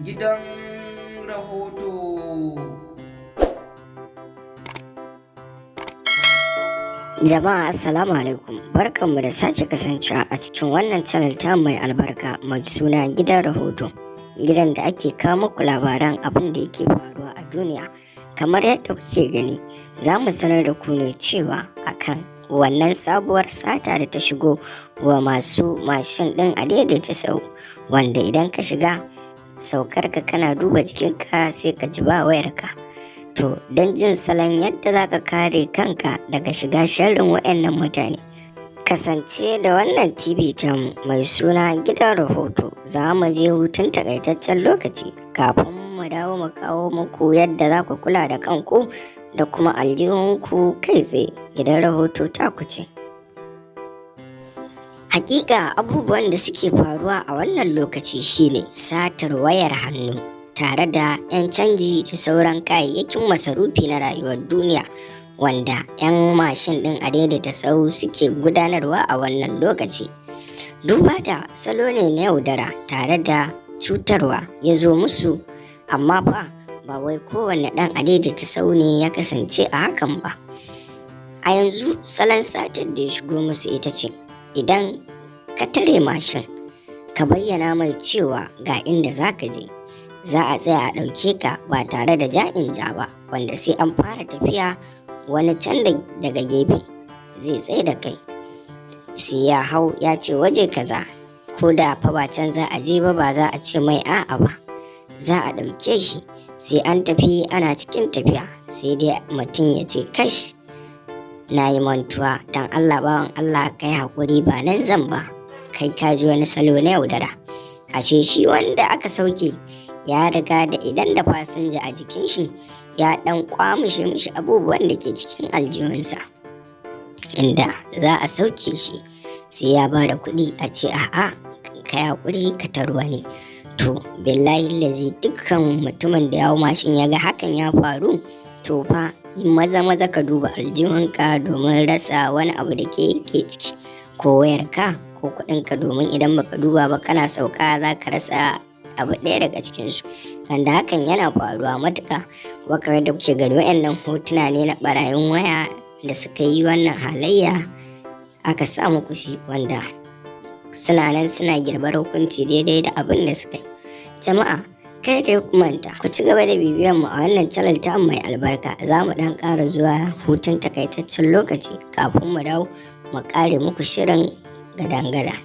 Gidan rahoto. Jama'a assalamu alaikum, barkanmu da sake kasancewa a cikin wannan channel ta mai albarka mai suna gidan rahoto, gidan da ake kawo muku labaran abin da yake faruwa a duniya. Kamar yadda kuke gani, za mu sanar da ku ne cewa akan wannan sabuwar sata da ta shigo wa masu mashin ɗin a daidaita sau, wanda idan ka shiga saukarka kana duba jikinka sai ka ji ba wayarka. To, don jin salon yadda za ka kare kanka daga shiga sharrin waɗannan mutane, kasance da wannan TV tamu mai suna gidan rahoto. Za mu je hutun takaitaccen lokaci kafin mu dawo mu kawo muku yadda za ku kula da kanku da kuma aljihunku kai tsaye. Gidan rahoto ta kuce. Hakika abubuwan da suke faruwa a wannan lokaci shine satar wayar hannu tare da 'yan canji da sauran kayayyakin masarufi na rayuwar duniya, wanda 'yan mashin ɗin a daidaita sau suke gudanarwa a wannan lokaci. Duba da salo ne na yaudara tare da cutarwa ya zo musu, amma ba wai kowane ɗan a daidaita sau ne ya kasance a hakan ba. A yanzu salon satar da ya shigo musu ita ce, idan ka tare mashin ka bayyana mai cewa ga inda za ka je, za a tsaya a ɗauke ka ba tare da ja'in ja ba, wanda sai an fara tafiya wani can daga gefe zai tsaye da kai, sai ya hau ya ce waje kaza, ko da fa ba can za a je ba za a ce mai a'a ba, za a ɗauke shi. Sai an tafi ana cikin tafiya sai dai mutum ya ce kash na yi mantuwa, don Allah bawan Allah kai haƙuri ba nan zan ba. Kai ka ji wani salo na yaudara. Ashe shi wanda aka sauke ya riga da idan da fasinja a jikin shi ya dan kwamushe mishi abubuwan da ke cikin aljihunsa, inda za a sauke shi sai ya ba da kuɗi a ce a'a ka yaƙuri ka tarwa ne. To billahi lazi dukkan mutumin da yawo mashin ya ga hakan ya faru, to fa maza ka duba aljihunka domin rasa wani abu da ke ciki, ko wayarka ko kuɗinka, domin idan baka duba ba kana sauka za ka rasa abu ɗaya daga cikinsu, wanda hakan yana faruwa matuƙa. Kuma kamar da kuke gani waɗannan hotuna ne na ɓarayin waya da suka yi wannan halayya aka sa muku shi, wanda suna nan suna girbar hukunci daidai da abin da suka yi. Jama'a kai da ku manta ku ci gaba da bibiyan mu a wannan channel ta mai albarka. Za mu ɗan ƙara zuwa hutun takaitaccen lokaci kafin mu dawo mu ƙare muku shirin gadan-gadan.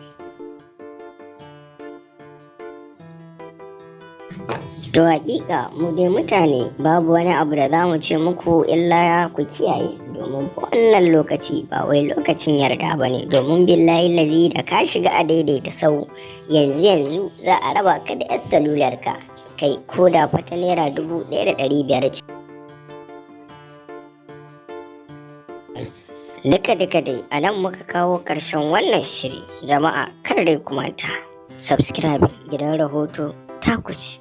To hakika mu dai mutane babu wani abu da za mu ce muku illa ku kiyaye, domin wannan lokaci ba wai lokacin yarda ba ne, domin billahi lazi da ka shiga a daidaita sau yanzu za a raba ka da 'yar salular ka, kai ko da fata naira 1,500 ce. Duka dai a nan muka kawo ƙarshen wannan shiri. Jama'a kar dai ku manta subscribe gidan rahoto ta kuce.